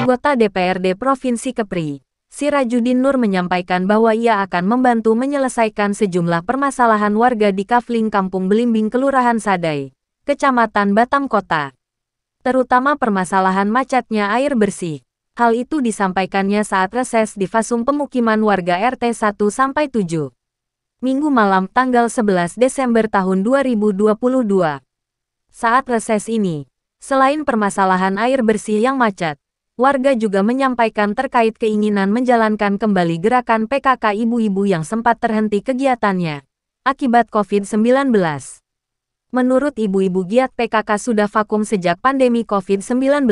Anggota DPRD Provinsi Kepri, Sirajuddin Nur menyampaikan bahwa ia akan membantu menyelesaikan sejumlah permasalahan warga di Kafling Kampung Belimbing Kelurahan Sadai, Kecamatan Batam Kota. Terutama permasalahan macetnya air bersih. Hal itu disampaikannya saat reses di Fasum pemukiman warga RT 1-7. Minggu malam tanggal 11 Desember tahun 2022. Saat reses ini, selain permasalahan air bersih yang macet, warga juga menyampaikan terkait keinginan menjalankan kembali gerakan PKK ibu-ibu yang sempat terhenti kegiatannya akibat COVID-19. Menurut ibu-ibu giat PKK sudah vakum sejak pandemi COVID-19,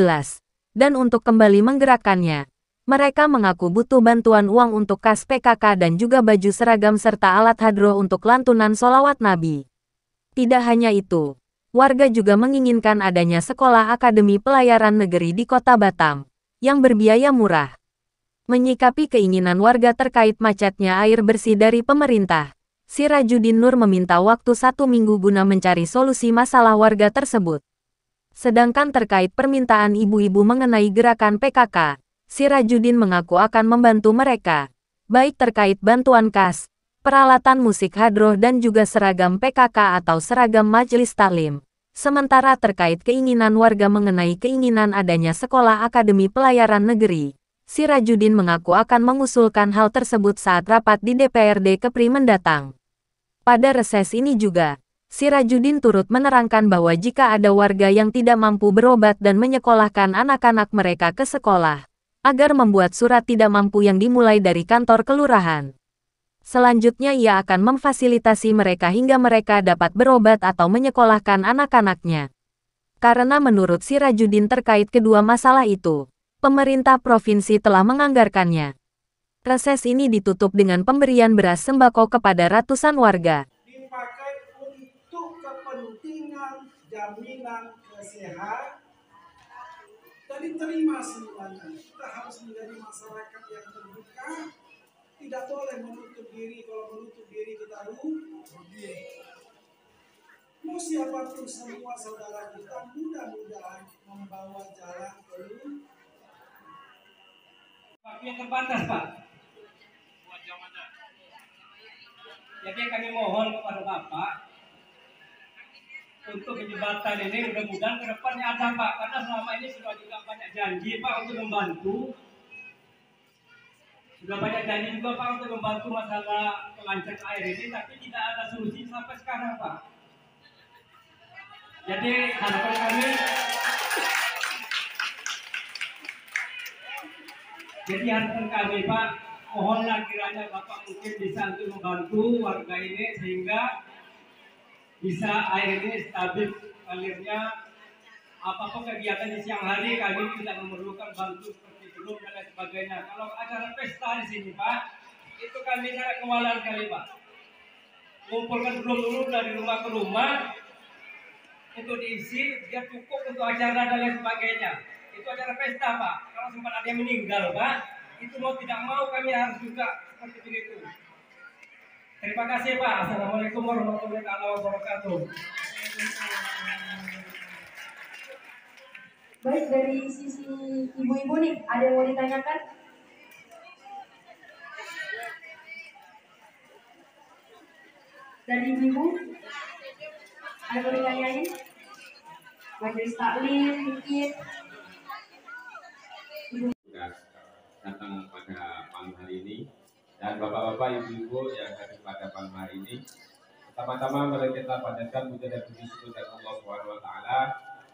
dan untuk kembali menggerakkannya, mereka mengaku butuh bantuan uang untuk kas PKK dan juga baju seragam serta alat hadroh untuk lantunan sholawat Nabi. Tidak hanya itu, warga juga menginginkan adanya sekolah akademi pelayaran negeri di Kota Batam yang berbiaya murah. Menyikapi keinginan warga terkait macetnya air bersih dari pemerintah, Sirajuddin Nur meminta waktu 1 minggu guna mencari solusi masalah warga tersebut. Sedangkan terkait permintaan ibu-ibu mengenai gerakan PKK, Sirajuddin mengaku akan membantu mereka, baik terkait bantuan kas, peralatan musik hadroh dan juga seragam PKK atau seragam majelis taklim. Sementara terkait keinginan warga mengenai keinginan adanya sekolah akademi pelayaran negeri, Sirajuddin mengaku akan mengusulkan hal tersebut saat rapat di DPRD Kepri mendatang. Pada reses ini juga, Sirajuddin turut menerangkan bahwa jika ada warga yang tidak mampu berobat dan menyekolahkan anak-anak mereka ke sekolah, agar membuat surat tidak mampu yang dimulai dari kantor kelurahan. Selanjutnya ia akan memfasilitasi mereka hingga mereka dapat berobat atau menyekolahkan anak-anaknya. Karena menurut Sirajuddin terkait kedua masalah itu, pemerintah provinsi telah menganggarkannya. Reses ini ditutup dengan pemberian beras sembako kepada ratusan warga. Dipakai untuk kepentingan jaminan kesehatan dan diterima semuanya. Kita harus menjadi masyarakat yang terbuka, tidak boleh menutup diri. Kalau menutup diri kita rugi. Mau siapapun semua saudara kita mudah-mudahan membawa jalan keluar. Waktu yang terbatas, Pak. Jadi kami mohon kepada Bapak untuk jembatan ini mudah-mudahan ke depannya ada, Pak, karena selama ini sudah juga banyak janji, Pak, untuk membantu. Sudah banyak janji juga, Pak, untuk membantu masalah pengancar air ini, tapi tidak ada solusi sampai sekarang, Pak. Jadi harapan kami, Pak, mohonlah kiranya Bapak mungkin bisa untuk membantu warga ini sehingga bisa air ini stabil alirnya. Apapun kegiatan di siang hari kami tidak memerlukan bantu seperti belum dan lain sebagainya. Kalau acara pesta di sini, Pak, itu kami sangat kewalahan sekali, Pak. Kumpulkan belum dulu dari rumah ke rumah untuk diisi biar cukup untuk acara dan lain sebagainya. Itu acara pesta, Pak. Kalau sempat ada yang meninggal, Pak, itu mau tidak mau kami harus juga seperti begitu. Terima kasih, Pak. Assalamualaikum warahmatullahi wabarakatuh. Baik, dari sisi ibu-ibu nih, ada yang mau ditanyakan? Dari ibu-ibu, ada yang mau ditanyain? Majelis taklim mungkin. Datang pada pagi hari ini, dan bapak-bapak, ibu-ibu yang hadir pada pagi hari ini, pertama-tama mari kita panjatkan puja dan puji syukur kepada Allah Subhanahu wa Ta'ala,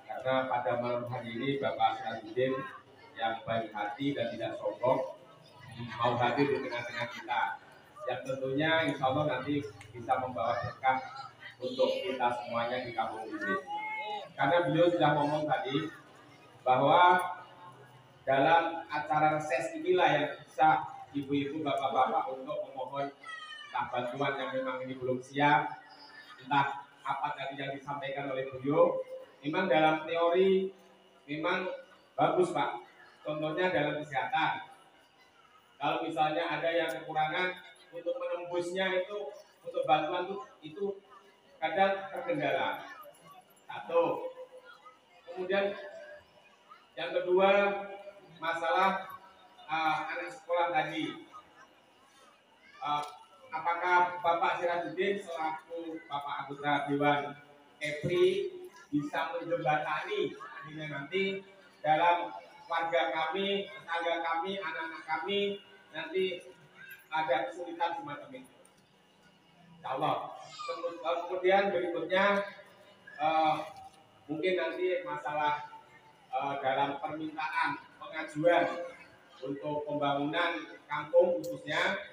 karena pada malam hari ini Bapak Sirajuddin yang baik hati dan tidak sombong mau hadir di tengah-tengah kita, yang tentunya insya Allah nanti bisa membawa berkah untuk kita semuanya di kampung ini. Karena beliau sudah ngomong tadi bahwa dalam acara reses inilah yang bisa ibu-ibu, bapak-bapak untuk memohon entah bantuan yang memang ini belum siap, entah apa tadi yang disampaikan oleh beliau. Memang dalam teori memang bagus, Pak. Contohnya dalam kesehatan. Kalau misalnya ada yang kekurangan untuk menembusnya itu untuk bantuan itu kadang terkendala. Satu. Kemudian yang kedua, masalah anak sekolah tadi. Apakah Bapak Sirajuddin selaku Bapak anggota Dewan Kepri bisa menjembatani ini nanti dalam warga kami, tetangga kami, anak-anak kami nanti ada kesulitan semacam itu. Insya Allah. Kemudian berikutnya mungkin nanti masalah dalam permintaan pengajuan untuk pembangunan kampung khususnya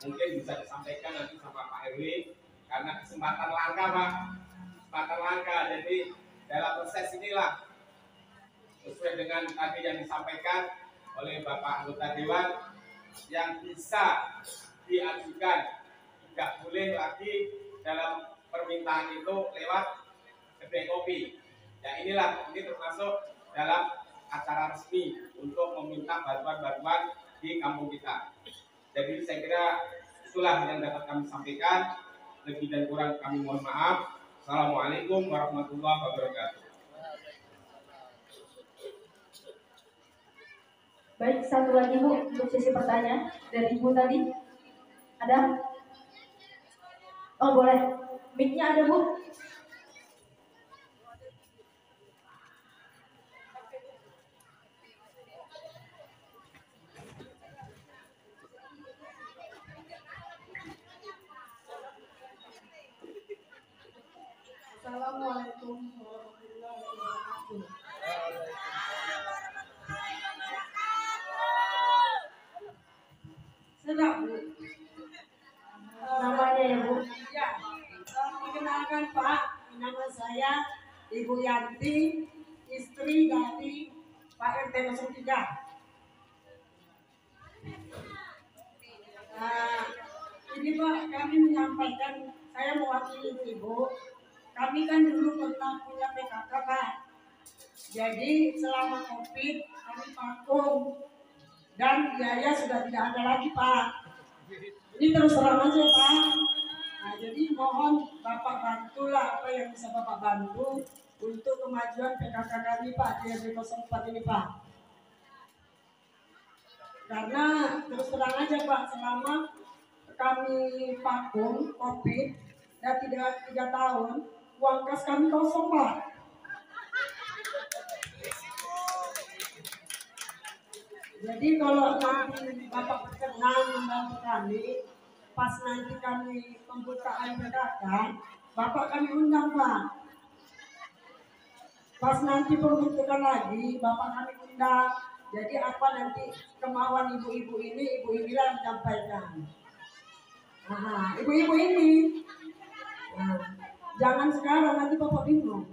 mungkin bisa disampaikan nanti sama Pak RW karena kesempatan langka Pak, kesempatan langka. Jadi dalam proses inilah sesuai dengan tadi yang disampaikan oleh Bapak anggota Dewan yang bisa diajukan, tidak boleh lagi dalam permintaan itu lewat kedai kopi. Ya inilah, ini termasuk dalam acara resmi untuk meminta bantuan-bantuan di kampung kita. Jadi saya kira itulah yang dapat kami sampaikan. Lebih dan kurang kami mohon maaf. Assalamualaikum warahmatullahi wabarakatuh. Baik, satu lagi Bu untuk sesi pertanyaan dari Ibu tadi. Ada? Oh boleh. Mic-nya ada Bu? Assalamualaikum warahmatullahi wabarakatuh. Sedap Bu. Namanya ya Bu? Ya, perkenalkan Pak, nama saya Ibu Yanti, istri dari Pak RT 03. Ini Pak, kami menyampaikan, saya mewakili Ibu. Kami kan dulu pernah punya PKK Pak. Jadi selama COVID kami vakum dan biaya sudah tidak ada lagi Pak. Ini terus terang aja Pak. Nah, jadi mohon Bapak bantulah apa yang bisa Bapak bantu untuk kemajuan PKK kami Pak di RW 04 ini Pak. Karena terus terang aja Pak, selama kami vakum COVID dan tidak 3 tahun, uang kas kami kosong Pak. Jadi kalau nanti Bapak berkenan membantu kami, pas nanti kami pembukaan PKK, Bapak kami undang Pak. Pas nanti pembentukan lagi, Bapak kami undang. Jadi apa nanti kemauan ibu-ibu ini, ibu inilah menyampaikan. Nah, ibu-ibu ini, nah, jangan sekarang nanti Bapak bingung.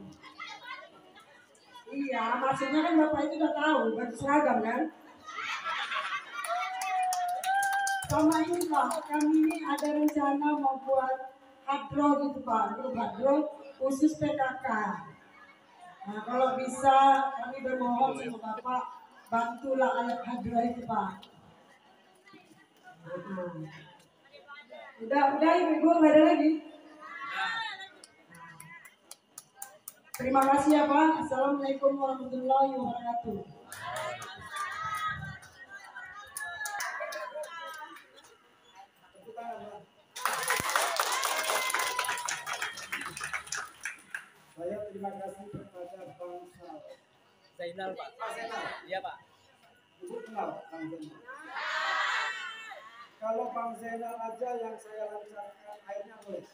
Iya, maksudnya kan Bapak itu udah tahu, baju seragam kan? Sama ini Pak, kami ini ada rencana mau buat hadro gitu Pak, grup hadro khusus PKK. Nah kalau bisa kami bermohon sama Bapak, bantulah alat hadro itu Pak. Udah Ibu, nggak ada lagi. Terima kasih ya Pak. Assalamualaikum warahmatullahi wabarakatuh. Saya terima kasih kepada Bang Zainal Pak. Pak Zainal. Iya Pak. Ibu kenal Bang Zainal. Kalau Bang Zainal aja yang saya lancarkan airnya boleh.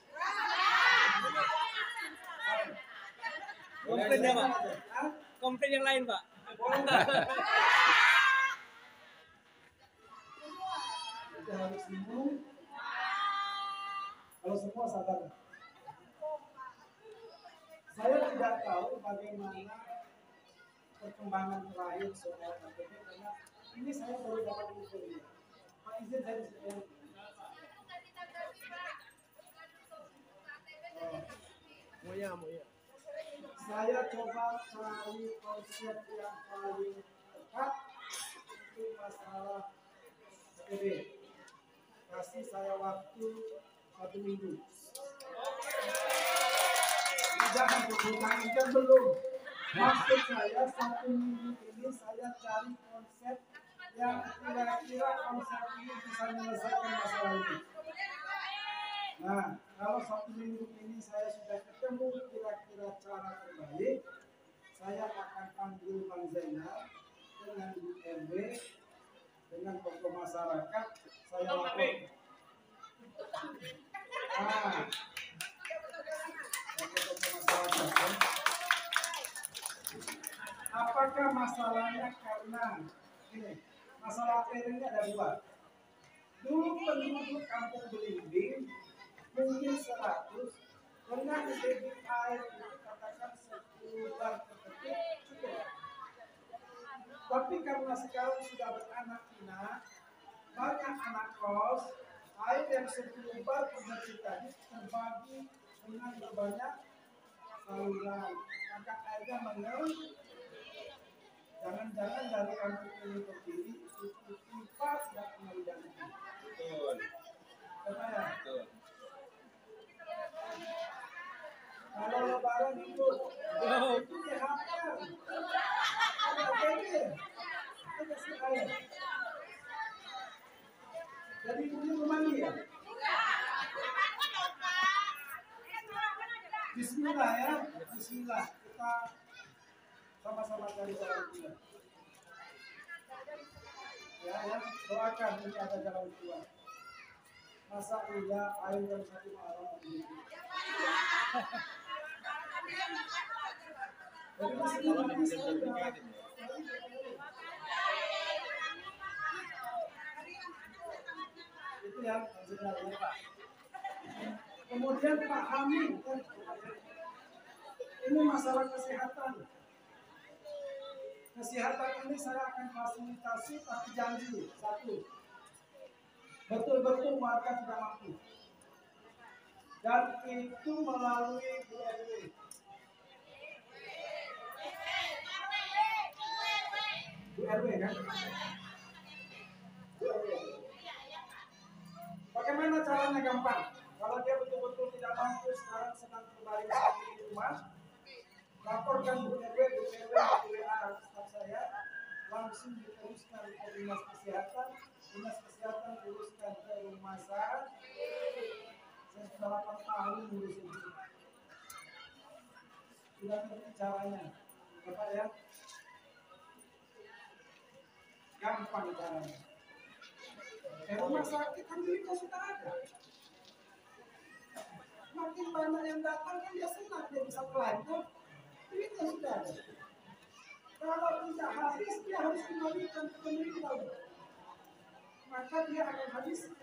Komplain ya Pak. Hah? Komplain yang lain Pak. Boleh. Kita harus semua. Kalau semua sadar. Saya tidak tahu bagaimana perkembangan terakhir soal KTP karena ini saya baru dapat infonya. Pak izin saya disini. Moya. Saya coba cari konsep yang paling tepat untuk masalah KTP. Kasih saya waktu 1 minggu. Jangan berhutang kan belum. Maksud saya satu minggu ini saya cari konsep yang kira-kira konsep ini bisa menyelesaikan masalah ini. Nah, kalau satu minggu ini saya sudah ketemu kira-kira cara terbaik, saya akan panggil Bang Zainal dengan Bu RW, dengan tokoh masyarakat, saya lapor. Nah, tokoh masyarakat. Apakah masalahnya karena ini? Masalah air ini ada dua. Dulu penduduk Kampung Belimbing mungkin 100, dengan debit air itu katakan 10 bar per detik cukup. Tapi karena sekarang sudah beranak pinak, banyak anak kos, air yang 10 bar per detik tadi terbagi dengan berbanyak saluran, maka airnya mengeluh. Jangan-jangan dari kampung ini berdiri itu pipa tidak kembali lagi. Betul. Betul ya? Betul. Kalau lebaran itu dihantar. Ada BB. Itu kasih air. Jadi ini mandi ya? Bismillah ya. Bismillah. Kita sama-sama cari jalan keluar. Ya, doakan ini ada jalan keluar. Masa iya air yang satu malam begini. Jadi bismillah. Itu ya, maksudnya Pak. Kemudian pahami kan, ini masalah kesehatan. Kesehatan ini saya akan fasilitasi, tapi janji satu, betul-betul warga tidak mampu, dan itu melalui Bu RW. Bu RW kan? Bu RW. Bagaimana caranya gampang? Kalau dia betul-betul tidak mampu, sekarang sedang berbaring di rumah, laporkan Bu RW, Bu RW WA staf saya, langsung diteruskan ke dinas kesehatan uruskan ke rumah saya sudah 8 tahun ngurusin itu. Sudah ngerti caranya, Bapak ya? Gampang caranya. Rumah sakit kan duitnya sudah ada. Makin banyak yang datang kan dia senang, dia bisa belanja. Duitnya sudah ada. Kalau tidak habis, dia harus kembalikan ke pemerintah. Maka dia akan habis.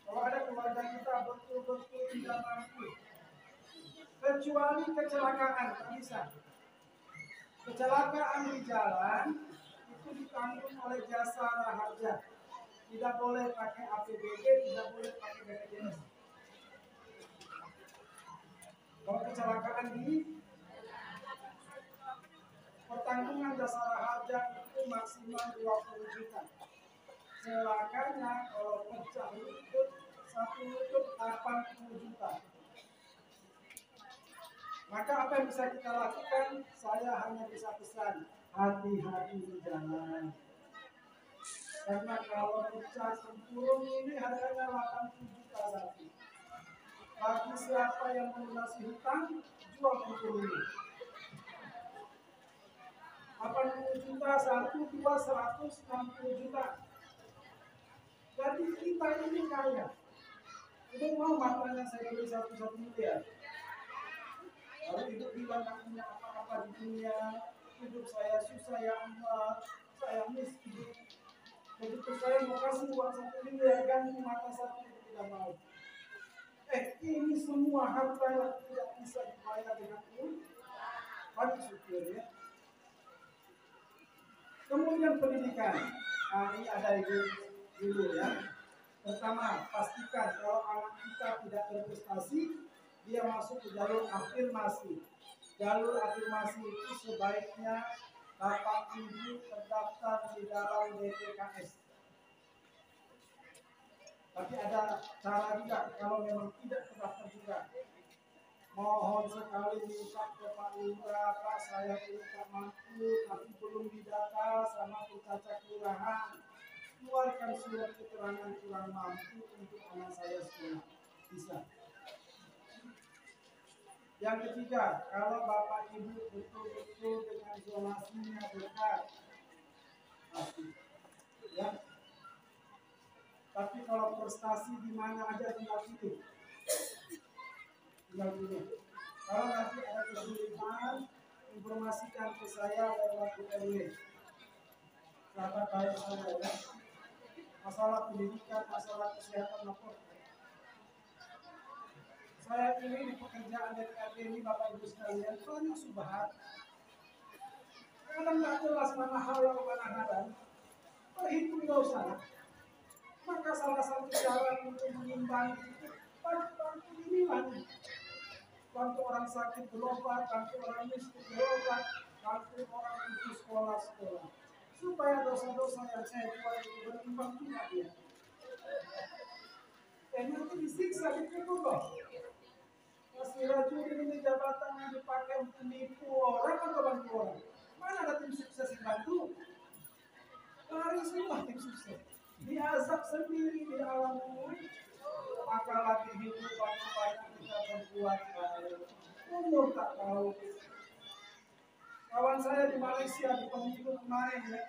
Kalau ada keluarga kita betul-betul tidak mampu, kecuali kecelakaan, tak bisa. Kecelakaan di jalan itu ditanggung oleh Jasara Harja. Tidak boleh pakai APBD, tidak boleh pakai BPJS. Kalau kecelakaan di pertanggungan Jasara Harja itu maksimal 20 juta. Celakanya kalau pecah lutut, satu lutut 80 juta. Maka apa yang bisa kita lakukan? Saya hanya bisa pesan, hati-hati di jalan. Karena kalau pecah sempurung ini harganya 80 juta satu. Bagi siapa yang melunasi hutang, jual sempurung ini. 80 juta, 1, 2, 160 juta. Jadi kita ini kaya. Itu mau matanya saya beli 1 miliar. Lalu hidup bilang tak punya apa-apa di dunia. Hidup saya susah ya Allah. Saya miskin. Begitu saya mau kasih uang 1 miliar, ganti mata 1 tidak mau. Ini semua harta yang tidak bisa dibayar dengan uang. Bagi supirnya. Kemudian pendidikan. Ini ada ibu dulu ya. Pertama, pastikan kalau anak kita tidak berprestasi, dia masuk ke jalur afirmasi. Jalur afirmasi itu sebaiknya Bapak Ibu terdaftar di dalam DPKS. Tapi ada cara juga kalau memang tidak terdaftar juga. Mohon sekali minta ke Pak Lurah, Pak saya ini tak mampu, tapi belum didata sama Caca Kelurahan. Keluarkan surat keterangan kurang mampu untuk anak saya sekolah. Bisa. Yang ketiga, kalau Bapak Ibu betul-betul dengan zonasinya dekat, pasti. Ya. Tapi kalau prestasi di mana aja tinggal pilih. Kalau nanti ada kesulitan, informasikan ke saya lewat RW. Kata baik saya ya. Masalah pendidikan, masalah kesehatan lapor. Saya ini di pekerjaan DPRD ini Bapak Ibu sekalian banyak subhat. Kadang nggak jelas mana hal yang kadang-kadang perhitung dosa. Maka salah satu cara untuk mengimbangi itu bantu inilah. Bantu orang sakit berobat, bantu orang miskin berobat, bantu orang putus sekolah. Supaya dosa-dosa yang saya buat itu berimbang juga dia. Nanti disiksa di kubur. Masih racun ini jabatan yang dipakai untuk menipu orang atau bantu orang? Mana ada tim sukses yang bantu? Lari semua tim sukses. Diazab sendiri di alam umum. Maka lagi hidup banyak-banyak kita berbuat umur tak tahu. Kawan saya di Malaysia di pemilu kemarin ya,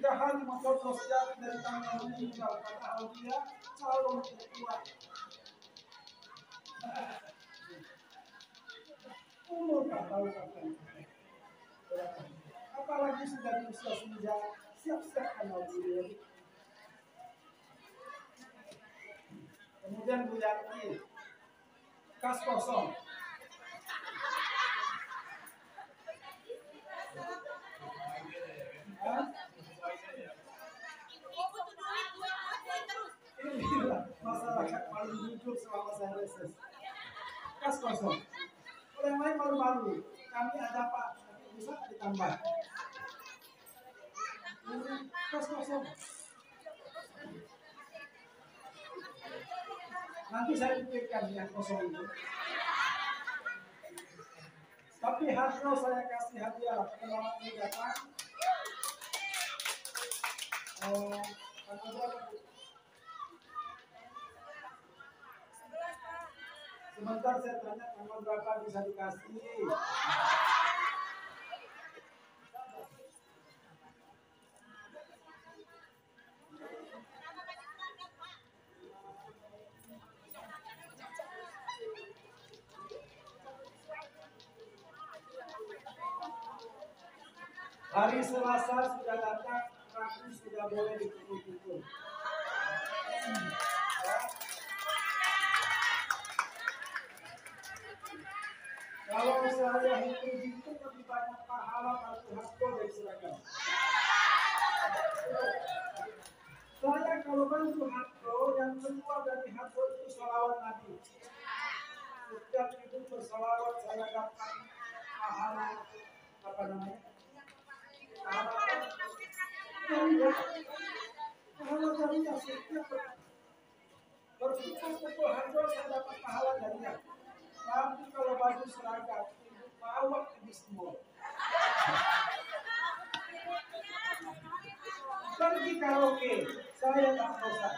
3 hari mencoblos jati dari tanggal meninggal padahal dia calon terkuat. Umur tak tahu kapan. Apalagi sudah di usia senja, siap-siap kenal diri. Kemudian Bu Yanti, kas kosong. Ini masyarakat paling jujur selama saya reses. Kas kosong. Orang lain malu-malu. Kami ada Pak, bisa ditambah. Ini kas kosong. Nanti saya pikirkan yang kosong itu. Tapi Hadro saya kasih hadiah kalau ini datang. Tanggal berapa? Sebentar saya tanya tanggal berapa bisa dikasih. Hari Selasa sudah datang, Rabu sudah boleh dikumpul-kumpul. Kalau saya hitung-hitung lebih banyak pahala kartu Hadro dari seragam. Saya kalau bantu Hadro, yang keluar dari Hadro itu sholawat Nabi. Setiap itu bersolawat saya dapat pahala apa namanya? Pahala jariah setiap berkumpul Hadro saya dapat pahala jariah. Tapi kalau baju seragam ibu bawa ke Bismol. Pergi karaoke, saya tak bosan.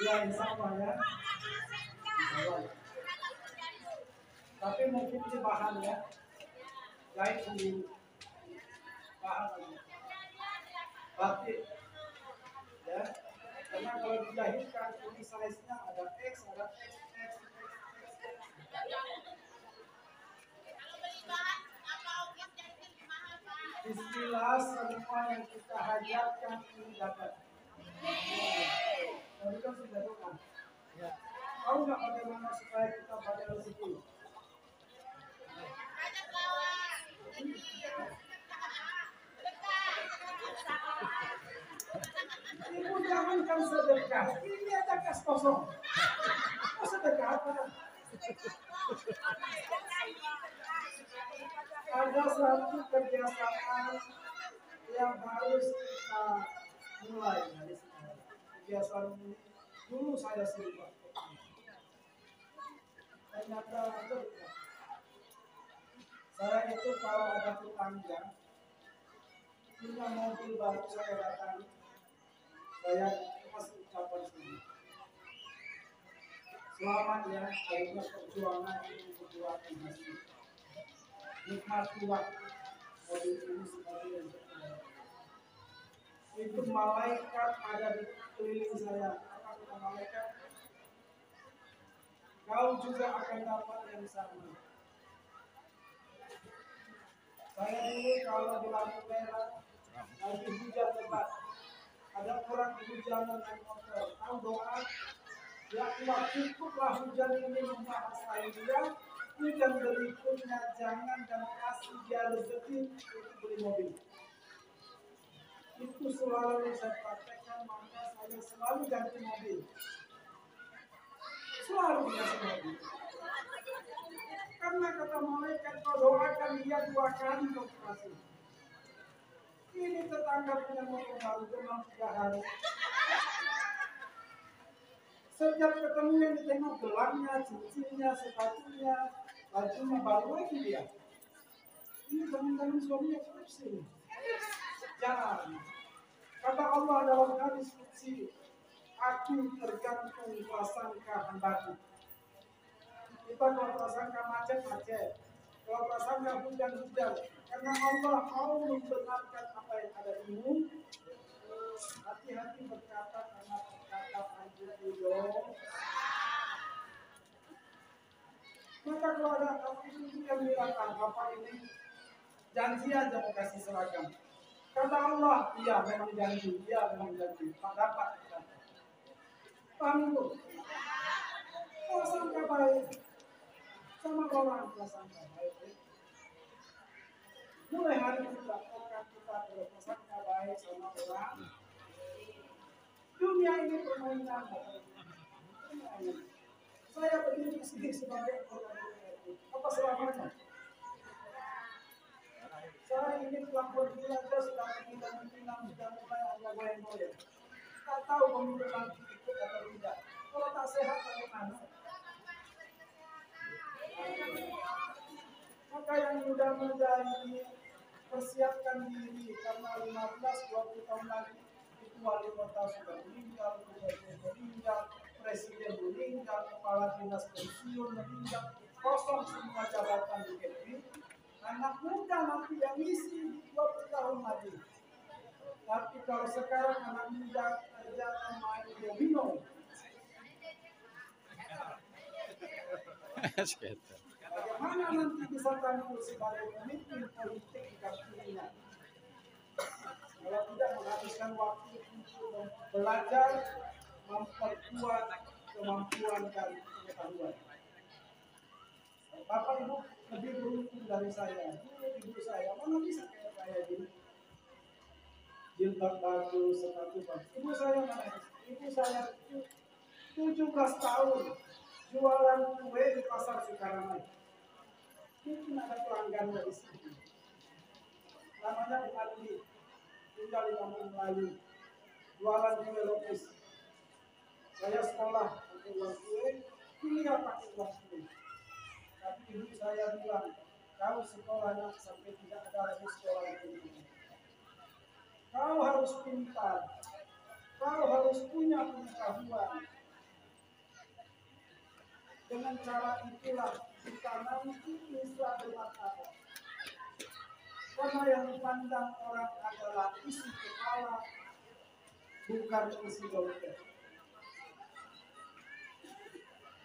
Ya insya Allah ya. Tapi mungkin ini bahan ya. Jahit sendiri. Bahan lagi. Batik. Ya. Karena kalau dijahitkan ini size-nya ada X, ada X. Bismillah, semua yang kita hajatkan ini dapat. Tadi kan sudah doa. Ya. Tahu nggak bagaimana supaya kita pada rezeki? Ibu jangankan sedekah, ini ada kas kosong. Kok sedekah apa? Ada satu kerjasama yang harus kita mulai dari sekarang. Kebiasaan ini dulu saya lupa. Ternyata berkah. Saya itu kalau ada tetangga punya mobil baru saya datangi, saya kasih ucapan sini. Selamat ya, akhirnya perjuangan ini berbuat hasil. Nikmatilah mobil ini sebagai yang terbaik. Itu malaikat ada di keliling saya. Apa kata malaikat? Kau juga akan dapat yang sama. Saya dulu kalau di lampu merah lagi hujan lebat, ada orang hujanan naik motor, tahu doa? Ya Allah, cukuplah hujan ini membahasakan dia. Hujan berikutnya jangan dan kasih dia rezeki untuk beli mobil. Itu selalu saya praktekkan, maka saya selalu ganti mobil. Selalu ganti mobil. Karena kata malaikat kau doakan dia 2 kali kau kasih. Ini tetangga punya motor baru cuma 3 hari. Setiap ketemu yang ditengok gelangnya, cincinnya, sepatunya, bajunya baru lagi dia. Ini teman-teman suaminya korupsi. Jangan. Kata Allah dalam hadis qudsi, aku tergantung prasangka hambaku. Kita kalau prasangka macet, kalau prasangka hujan. Karena Allah mau membenarkan apa yang ada di bumi. Hati-hati berkata karena perkataan itu. Maka kalau ada itu yang bilang Bapak ini janji aja mau kasih seragam. Kata Allah, iya memang janji, tak dapat. Paham itu? Prasangka baik sama orang prasangka baik. Mulai hari ini kita berprasangka baik sama orang. Dunia ini permainan. Saya berdiri di sini sebagai orang. Apa selamanya? Saya ingin pelakon belajar sudah menginang, sudah mulai ada goyang-goyang. Tak tahu pemimpin nanti ikut atau tidak. Kalau tak sehat, bagaimana? Maka yang muda-muda ini persiapkan diri karena 15-20 tahun lagi itu wali kota sudah meninggal, gubernur meninggal, presiden meninggal, kepala dinas pensiun meninggal, kosong semua jabatan di Kepri. Anak muda nanti yang isi 20 tahun lagi. Tapi kalau sekarang anak muda kerja main domino. Bagaimana nanti bisa tampil sebagai pemimpin politik di kampungnya? Kalau tidak menghabiskan waktu untuk belajar, memperkuat kemampuan dan pengetahuan. Bapak Ibu lebih beruntung dari saya. Ibu saya, mana bisa kayak saya ini? Jilbab bagus, sepatu bagus. Ibu saya mana? Ibu saya 17 tahun jualan kue di pasar Sukaramai. Mungkin ada pelanggan dari sini. Namanya Bu Andi, tinggal di Kampung Melayu. Jualan kue lukis. Saya sekolah pakai uang kue, kuliah pakai uang kue. Tapi ibu saya bilang, kau sekolahnya sampai tidak ada lagi sekolah ini. Kau harus pintar, kau harus punya pengetahuan. Dengan cara itulah kita nanti bisa bermartabat. Karena yang dipandang orang adalah isi kepala, bukan isi dompet.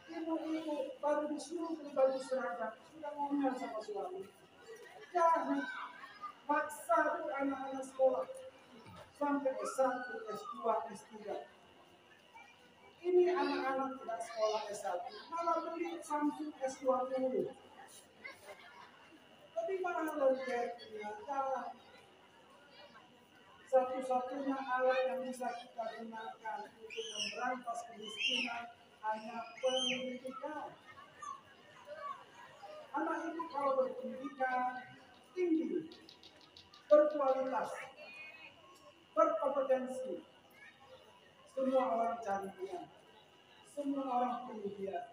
Ibu-ibu baru disuruh beli baju seragam, sudah ngomel sama suami. Jangan paksa anak-anak sekolah sampai S1, S2, S3. Ini anak-anak tidak sekolah S1, malah beli Samsung S20. Tapi mana logiknya? Jangan. Satu-satunya alat yang bisa kita gunakan untuk memberantas kemiskinan hanya pendidikan. Anak itu kalau berpendidikan tinggi, berkualitas, berpotensi. Semua orang cari dia, semua orang perlu dia.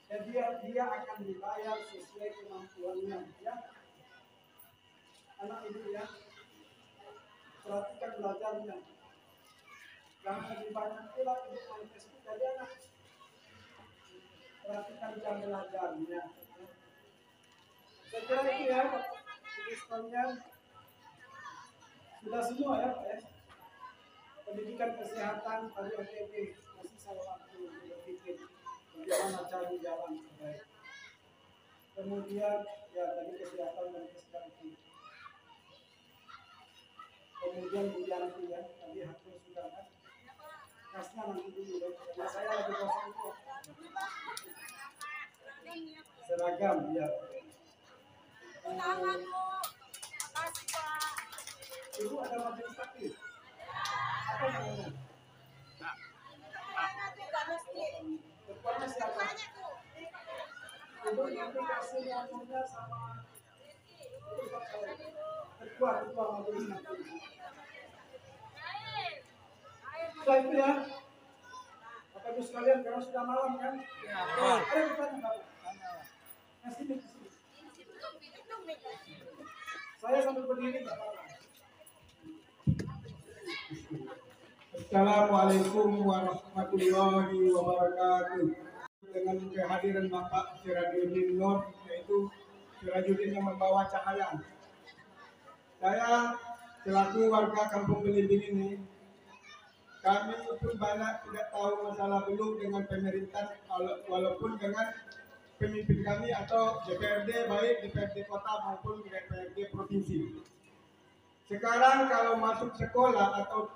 Dan dia akan dibayar sesuai kemampuannya. Ya, anak ibu ya, perhatikan belajarnya. Jangan lebih banyak pula untuk main Facebook dari anak. Perhatikan jam belajarnya. Saya kira itu ya, jadi sekalian sudah semua ya Pak ya. Pendidikan kesehatan tadi OTP masih saya waktu berpikir bagaimana cari jalan terbaik. Kemudian ya tadi kesehatan dan kesehatan. Kemudian Budianti ya, tadi hakim sudah kan. Kasnya nanti dulu ya, karena saya lagi kosong kok. Seragam ya. Ibu ada majelis taklim. Apa namanya? Ketuanya siapa? Ibu nanti kasih nomornya sama ketua majelis taklim. Sudah itu ya. Bapak Ibu sekalian, karena sudah malam kan? Ya, betul. Ada pertanyaan Bapak? Kasih di sini. Saya sambil berdiri Bapak. Assalamualaikum warahmatullahi wabarakatuh. Dengan kehadiran Bapak Sirajuddin Nur, yaitu Sirajuddin yang membawa cahaya. Saya selaku warga Kampung Belimbing ini, kami pun banyak tidak tahu masalah belum dengan pemerintah, walaupun dengan pemimpin kami atau DPRD, baik DPRD kota maupun DPRD provinsi. Sekarang kalau masuk sekolah atau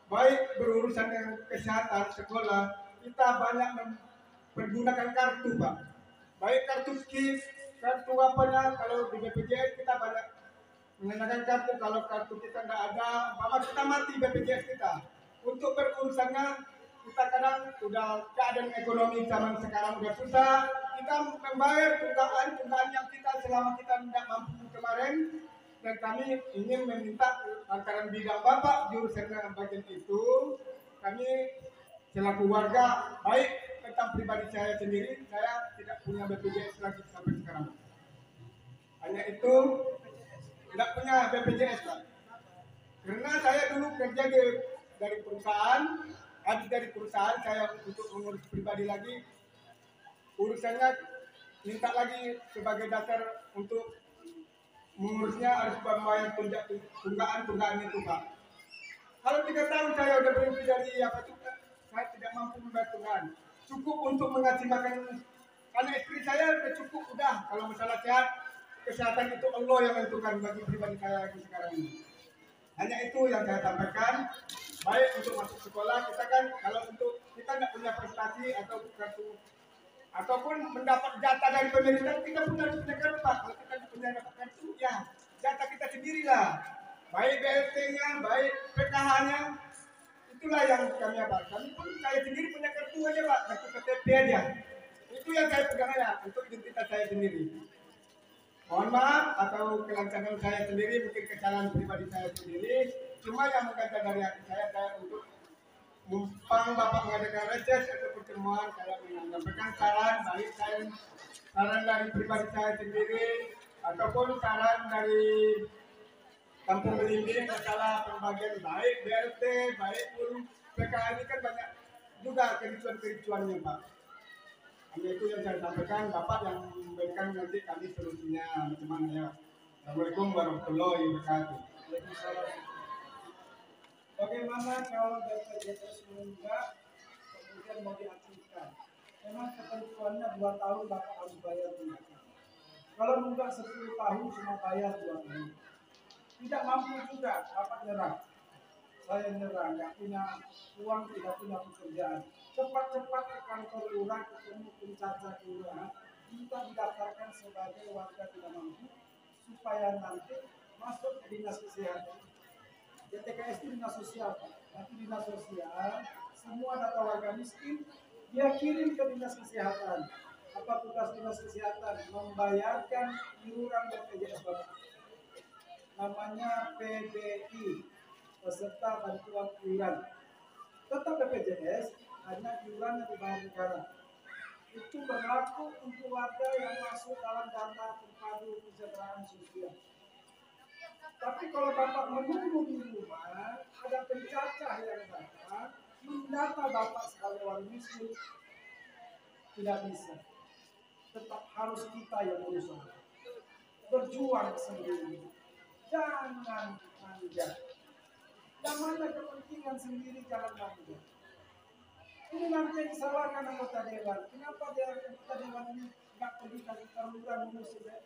baik berurusan dengan kesehatan sekolah, kita banyak mempergunakan kartu Pak. Baik kartu KIS, kartu apanya, kalau di BPJS kita banyak menggunakan kartu. Kalau kartu kita tidak ada, umpama kita mati BPJS kita. Untuk berurusannya kita kadang sudah keadaan ekonomi zaman sekarang sudah susah, kita membayar tunggakan yang kita selama kita tidak mampu kemarin, dan kami ingin meminta lantaran bidang Bapak jurusan bagian itu, kami selaku warga baik tentang pribadi saya sendiri, saya tidak punya BPJS lagi sampai sekarang. Hanya itu tidak punya BPJS Pak. Karena saya dulu kerja dari perusahaan, habis dari perusahaan saya untuk mengurus pribadi lagi, urusannya minta lagi sebagai dasar untuk mengurusnya harus membayar tunggaan itu Pak. Kalau 3 tahun saya udah berhenti dari apa itu, saya tidak mampu membayar tunggaan. Cukup untuk mengasih makan anak istri saya udah cukup udah. Kalau masalah kesehatan itu Allah yang menentukan bagi pribadi saya lagi sekarang ini. Hanya itu yang saya sampaikan. Baik untuk masuk sekolah kita kan, kalau untuk kita tidak punya prestasi atau kartu ataupun mendapat jatah dari pemerintah, kita pun harus punya kartu Pak. Kalau kita punya dapat kartu, ya jatah kita sendirilah. Baik BLT-nya, baik PKH-nya, itulah yang kami apa. Kami pun saya sendiri punya kartu aja Pak, kartu KTP aja. Itu yang saya pegang aja untuk identitas saya sendiri. Mohon maaf atau kelancaran saya sendiri, mungkin kesalahan pribadi saya sendiri. Cuma yang mengatakan dari hati saya untuk mumpang Bapak mengadakan reses atau pertemuan, saya menyampaikan saran, baik saran dari pribadi saya sendiri ataupun saran dari Kampung Belimbing masalah pembagian baik BLT, baik pun PKH ini kan banyak juga kericuan-kericuannya Pak. Hanya itu yang saya sampaikan, Bapak yang memberikan nanti kami solusinya bagaimana ya. Assalamualaikum warahmatullahi wabarakatuh. Bagaimana kalau BPJS menunggak kemudian mau diaktifkan? Memang ketentuannya 2 tahun Bapak harus bayar tunggakan. Kalau nunggak 10 tahun cuma bayar 2 tahun. Tidak mampu juga Bapak nyerah. Saya nyerah, nggak punya uang, tidak punya pekerjaan. Cepat-cepat ke kantor lurah, ketemu pencacat lurah, minta didaftarkan sebagai warga tidak mampu supaya nanti masuk ke dinas kesehatan. DTKS itu dinas sosial, nanti dinas sosial semua data warga miskin dia kirim ke dinas kesehatan. Apa tugas dinas kesehatan? Membayarkan iuran BPJS Bapak. Namanya PBI, beserta bantuan iuran. Tetap BPJS hanya iuran yang dibayar negara. Itu berlaku untuk warga yang masuk dalam data terpadu kesejahteraan sosial. Tapi kalau Bapak menunggu di rumah, ada pencacah yang datang mendata Bapak sebagai orang miskin, tidak bisa. Tetap harus kita yang berusaha, berjuang sendiri, jangan manja. Yang mana kepentingan sendiri jangan manja. Ini nanti yang disalahkan anggota dewan. Kenapa dia anggota dewan ini nggak pergi kasih taruhan musuh?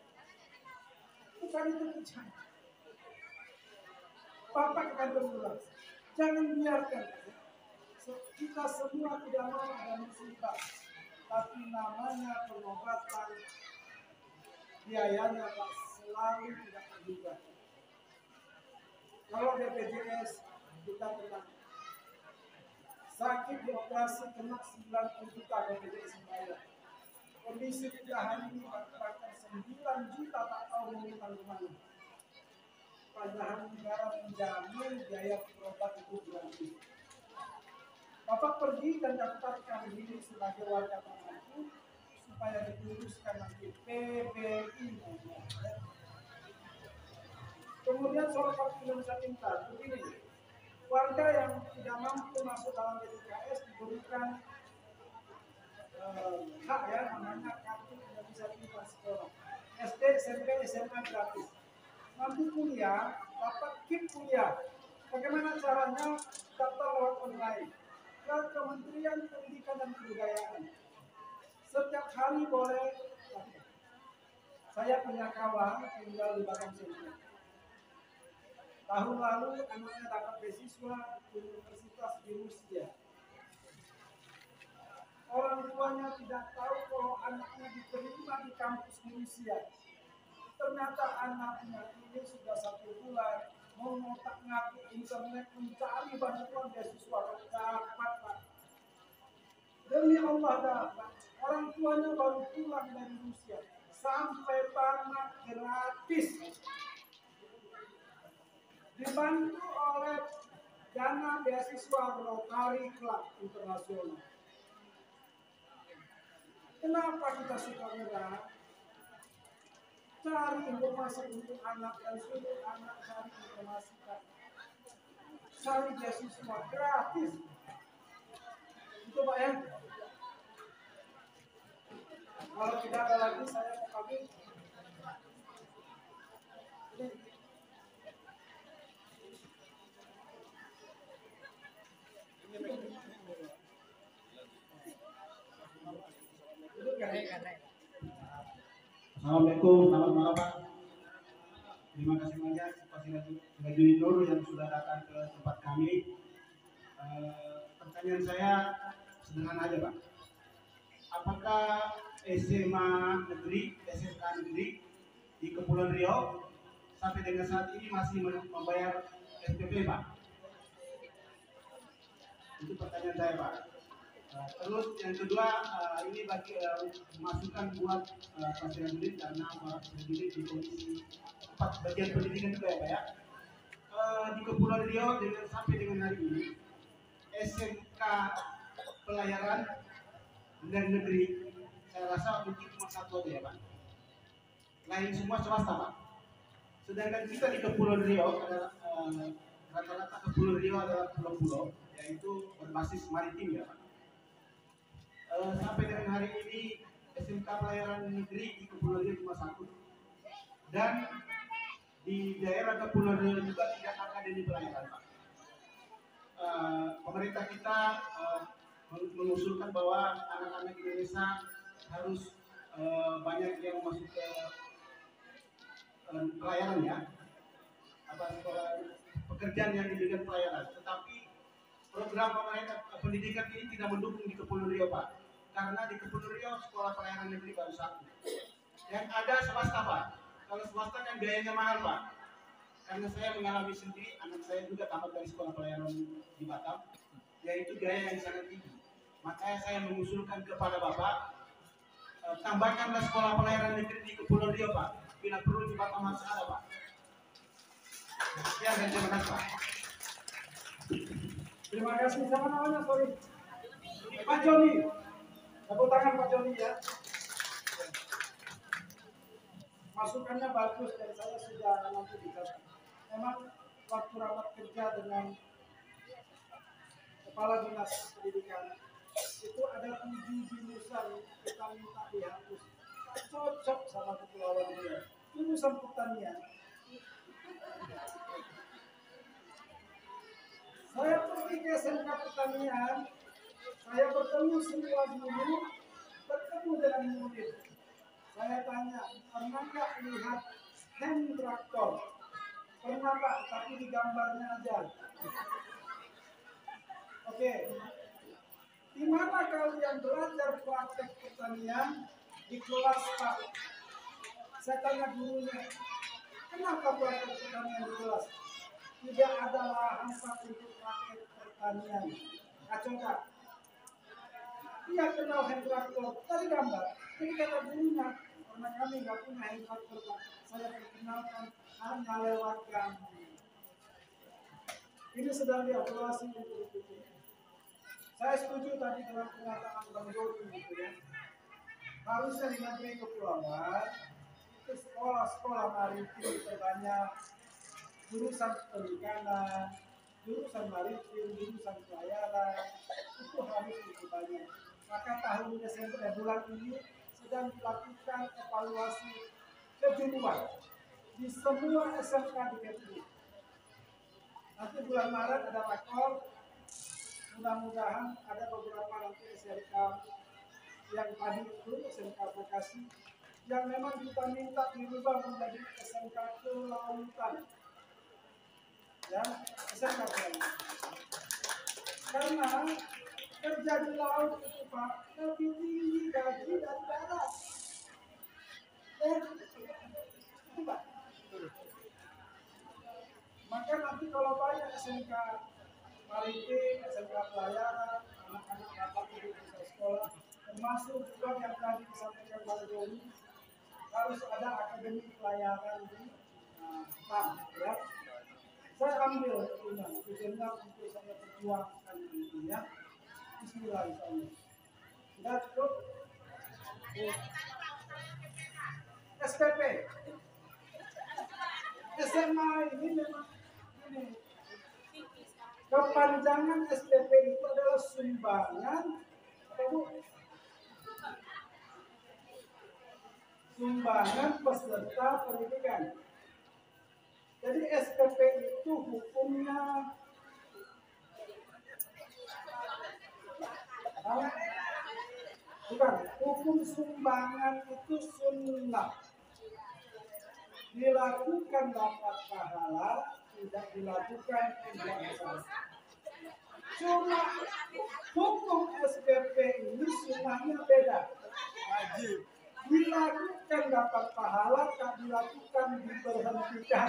Bukan itu kerjaan. Bapak akan berulang. Jangan biarkan kita semua tidak mau ada musibah, tapi namanya pengobatan biayanya selalu tidak terduga. Kalau BPJS kita tenang, sakit dioperasi kena 90 juta BPJS membayar. Kondisi kita hari ini bahkan 9 juta tak tahu mau utang kemana. Padahal negara menjamin biaya berobat itu gratis. Bapak pergi dan daftarkan diri sebagai warga mampu supaya diuruskan nanti PBI. Kemudian soal kartu Indonesia Pintar, begini, warga yang tidak mampu masuk dalam DJKS diberikan hak ya, namanya kartu Indonesia Pintar sekolah. SD, SMP, SMA gratis. Nanti kuliah, dapat KIP kuliah. Bagaimana caranya? Daftar lewat online. Ke Kementerian Pendidikan dan Kebudayaan. Setiap hari boleh. Saya punya kawan tinggal di Batam Sini. Tahun lalu anaknya dapat beasiswa universitas di Rusia. Orang tuanya tidak tahu kalau anaknya diterima di kampus di Rusia. Ternyata anaknya ini sudah 1 bulan mengotak-ngatik internet mencari bantuan beasiswa dapat, Pak. Demi Allah dapat. Orang tuanya baru pulang dari Rusia sampai tamat gratis. Dibantu oleh dana beasiswa Rotary Club Internasional. Kenapa kita suka merah? Cari informasi untuk anak dan suruh anak cari informasi. Cari beasiswa gratis. Itu Pak ya. Kalau tidak ada lagi saya mau pamit. Assalamualaikum, selamat malam Pak. Terima kasih banyak Pak Sirajudin Nur yang sudah datang ke tempat kami. Pertanyaan saya sederhana aja Pak. Apakah SMA negeri, SMK negeri di Kepulauan Riau sampai dengan saat ini masih membayar SPP Pak? Itu pertanyaan saya Pak. Terus yang kedua, ini bagi masukan buat Pak Sirajudin karena Pak Sirajudin di Komisi 4 bagian pendidikan juga ya Pak ya. Di Kepulauan Riau sampai dengan hari ini SMK pelayaran dan negeri saya rasa mungkin cuma 1 aja ya Pak. Lain semua swasta Pak. Sedangkan kita di Kepulauan Riau adalah rata-rata Kepulauan Riau adalah pulau-pulau yaitu berbasis maritim ya Pak. Sampai dengan hari ini SMK pelayaran negeri di Kepulauan Riau cuma 1 dan di daerah Kepulauan Riau juga tidak akademi pelayaran Pak. Pemerintah kita mengusulkan bahwa anak-anak Indonesia harus banyak yang masuk ke pelayaran ya, pekerjaan yang diberikan pelayaran. Tetapi program pemerintah pendidikan ini tidak mendukung di Kepulauan Riau Pak. Karena di Kepulauan Riau sekolah pelayaran negeri baru 1. Yang ada swasta Pak. Kalau swasta kan biayanya mahal Pak. Karena saya mengalami sendiri, anak saya juga tamat dari sekolah pelayaran di Batam, yaitu biaya yang sangat tinggi. Makanya saya mengusulkan kepada Bapak, tambahkanlah sekolah pelayaran negeri di Kepulauan Riau Pak. Bila perlu di Batam harus ada Pak. Ya, dan terima kasih Pak. Terima kasih. Sama namanya, sorry. Pak Joni. Tepuk tangan Pak Joni ya. Masukannya bagus dan saya sudah nanti dicatat. Memang waktu rapat kerja dengan Kepala Dinas Pendidikan itu ada 7 jurusan kita minta dihapus. Cocok sama kepulauan dia. Jurusan pertanian. Saya pergi ke SMK Pertanian, saya bertemu semua guru, bertemu dengan murid. Saya tanya, pernah nggak lihat hand traktor? Pernah Pak, tapi di gambarnya aja. Oke, di mana kalian belajar praktek pertanian? Di kelas Pak. Saya tanya gurunya, kenapa praktek pertanian di kelas? Tidak ada lahan Pak untuk praktek pertanian. Kacau Pak. Dia kenal hand traktor dari gambar. Jadi kata gurunya, karena kami nggak punya hand traktor Pak, saya perkenalkan hanya lewat gambar. Ini sedang dievaluasi untuk itu. Saya setuju tadi dengan pernyataan Bang Jody gitu ya. Harusnya di negeri kepulauan itu sekolah-sekolah maritim terbanyak, jurusan perikanan, jurusan maritim, jurusan pelayaran itu harus lebih banyak. Maka tahun Desember bulan ini sedang dilakukan evaluasi kejuruan di semua SMK di Kepri. Nanti bulan Maret ada rakor. Mudah-mudahan ada beberapa nanti SMK yang tadi itu SMK vokasi yang memang kita minta dirubah menjadi SMK kelautan, ya SMK kelautan. Karena kerja di laut itu Pak lebih tinggi gaji dari darat. Itu Pak. Maka nanti kalau banyak SMK maritim, SMK pelayaran, anak-anak dapat itu bisa sekolah, termasuk juga yang tadi disampaikan Pak Joni, harus ada akademi pelayaran di PAM, ya. Saya ambil tujuannya untuk saya perjuangkan itu ya. Bismillahirrahmanirrahim. Sudah cukup. SPP. SMA ini memang ini. Kepanjangan SPP itu adalah sumbangan apa Bu? Sumbangan peserta pendidikan. Jadi SPP itu hukumnya bukan, hukum sumbangan itu sunnah. Dilakukan dapat pahala, tidak dilakukan tidak dosa. Cuma hukum SPP ini sunnahnya beda. Wajib. Dilakukan dapat pahala, tak dilakukan diberhentikan.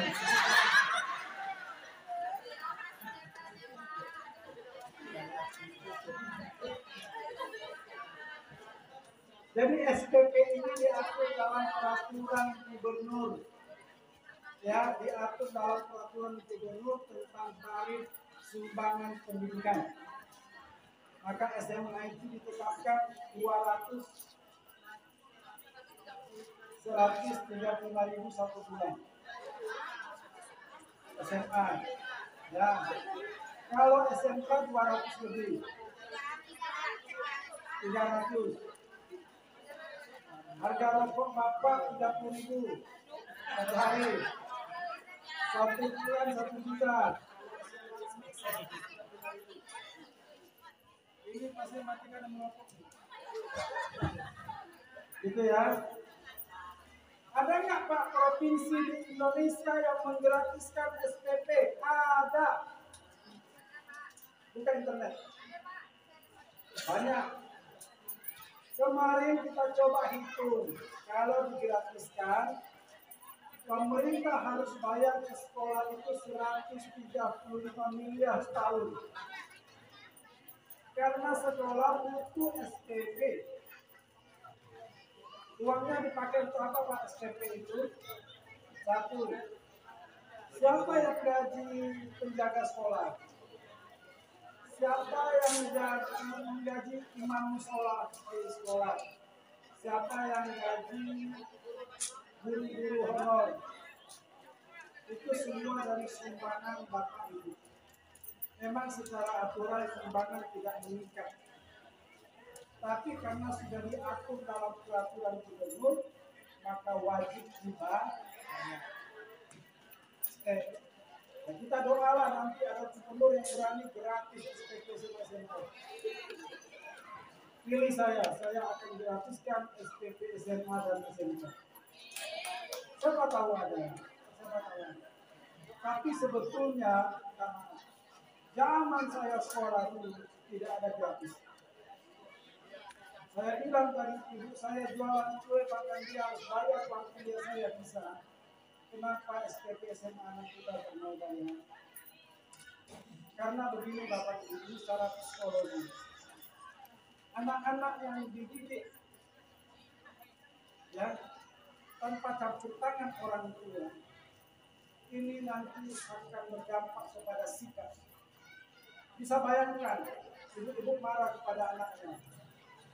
Jadi SPP ini diatur dalam peraturan gubernur. Ya, diatur dalam peraturan gubernur tentang tarif sumbangan pendidikan. Maka SMA itu ditetapkan 135.000 satu bulan. SMA. Ya. Kalau SMK 200 lebih. 300. Harga rokok Bapak 30.000 per hari. 1 bulan 1 juta. Ini pasti matikan yang merokok. Gitu ya. Ada nggak Pak provinsi di Indonesia yang menggratiskan SPP? Ada. Buka internet. Banyak. Kemarin kita coba hitung. Kalau digratiskan, pemerintah harus bayar ke sekolah itu 135 miliar setahun. Karena sekolah butuh SPP. Uangnya dipakai untuk apa Pak SPP itu? Satu, siapa yang gaji penjaga sekolah? menggaji imam musola di sekolah? Siapa yang gaji guru-guru honor? Itu semua dari sumbangan Bapak Ibu. Memang secara aturan sumbangan tidak mengikat. Tapi karena sudah diatur dalam peraturan gubernur, maka wajib dibayar. Ya kita doalah nanti ada gubernur yang berani gratis SPP SMK. Pilih saya akan gratiskan SPP SMA dan SMK. Siapa tahu ada. Tapi sebetulnya zaman saya sekolah dulu tidak ada gratis. Saya bilang tadi ibu saya jualan kue bahkan dia harus bayar uang kuliah saya bisa. Kenapa SPP SMA anak kita mau bayar? Karena begini Bapak Ibu, secara psikologi. Anak-anak yang dididik ya tanpa campur tangan orang tua ini nanti akan berdampak kepada sikap. Bisa bayangkan ibu-ibu marah kepada anaknya.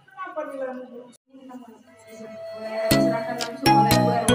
Kenapa nilaimu buruk? Ini kita serahkan langsung oleh Bu RW.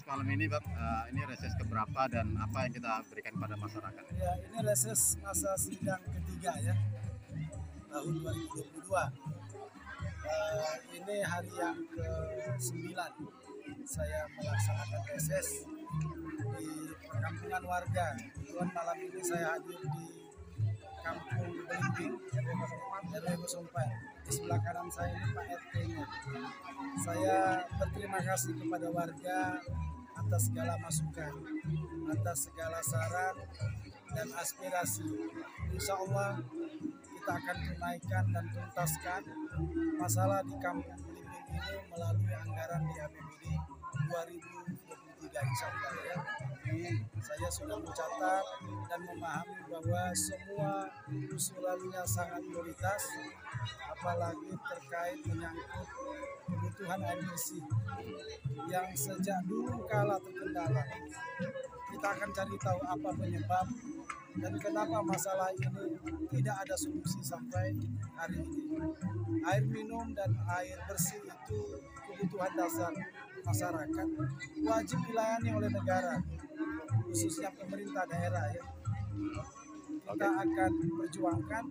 Malam ini Bang, ini reses keberapa dan apa yang kita berikan pada masyarakat? Ya, ini reses masa sidang ketiga ya, tahun 2022. Ini hari yang ke-9 saya melaksanakan reses di perkampungan warga. Kebetulan malam ini saya hadir di Kampung Belimbing, RW 04. Di sebelah kanan saya ini Pak RT-nya. Saya berterima kasih kepada warga atas segala masukan, atas segala saran dan aspirasi. Insya Allah kita akan tunaikan dan tuntaskan masalah di Kampung Belimbing ini melalui anggaran di APBD 2023 insya Allah ya. Saya sudah mencatat dan memahami bahwa semua usulannya sangat prioritas, apalagi terkait menyangkut kebutuhan air bersih yang sejak dulu kala terkendala. Kita akan cari tahu apa penyebab dan kenapa masalah ini tidak ada solusi sampai hari ini. Air minum dan air bersih itu kebutuhan dasar masyarakat, wajib dilayani oleh negara, khususnya pemerintah daerah ya. Kita akan perjuangkan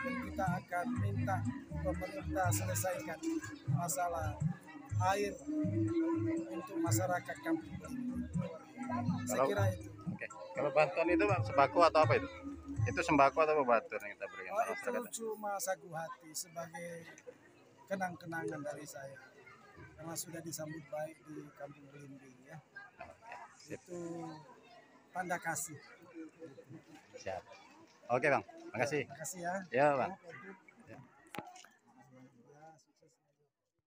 dan kita akan minta pemerintah selesaikan masalah air untuk masyarakat Kampung Belimbing. Saya kira itu. Oke. Kalau bantuan itu Bang, sembako atau apa itu? Itu sembako atau bantuan yang kita berikan pada masyarakat? Itu cuma sagu hati sebagai kenang-kenangan dari saya. Karena sudah disambut baik di Kampung Belimbing ya. Itu tanda kasih. Siap. Oke Bang, makasih. Makasih ya. Ya Bang.